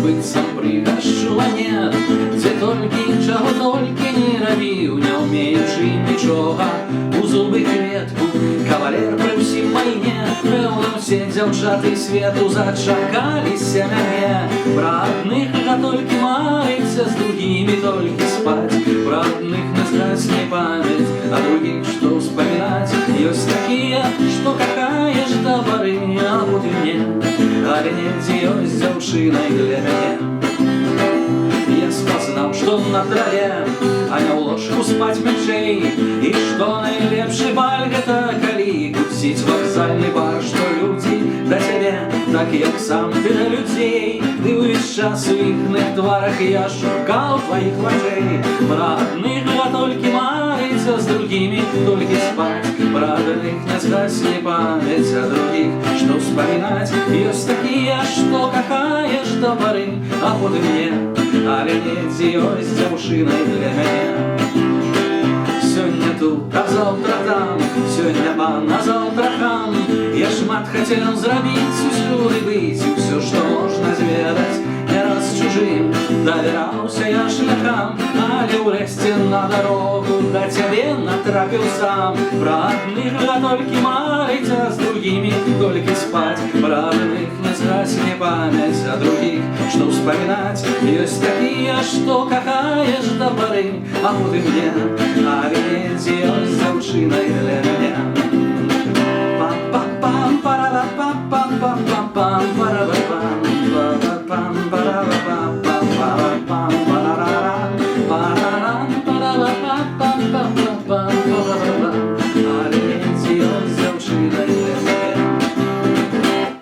быццам прыгашчу, а нет, дзе толькі чаго толькі не рабіў, не ўмеючы нічога, у зубы кветку кавалер пры ўсім майне. Пэўна, усе дзяўчаты свету зачакаліся мяне. Пра адных толькі марыцца, з другімі толькі спаць, пра адных не згасне памяць, а других што ўспамінаць. Ёсць такія, што кахаеш да пары, а потым не, але недзе ёсць дзяўчынай для мяне. Я спазнаў, што на траве, а не ў ложку спаць мякчэй, і што найлепшы баль гэта калі куціць вакзальны бар, што людзі да цябе, так як сам ты да людзей. Ты ўвесь час у іхных тварах я шукаў тваіх вачэй. Пра адных толькі марыцца, з другімі толькі спаць, пра адных не згасне памяць, а другіх што ўспамінаць. Ёсць такія, што кахаеш да пары, а потым не, але недзе ёсць дзяўчынай для мяне. Сёння тут, а заўтра там, сёння пан, а заўтра хам. Я шмат хацеў зрабіць, усюды быць, і ўсё, што можна зведаць. Не раз чужым давяраўся я шляхам, але ўрэшце на дарогу да цябе натрапіў сам. Пра адных толькі марыць, а з другімі толькі спаць, пра адных не згасне памяць, а другіх што ўспамінаць. Ёсць такія, што кахаеш да пары, а потым не, але недзе ёсць дзяўчынай для мяне.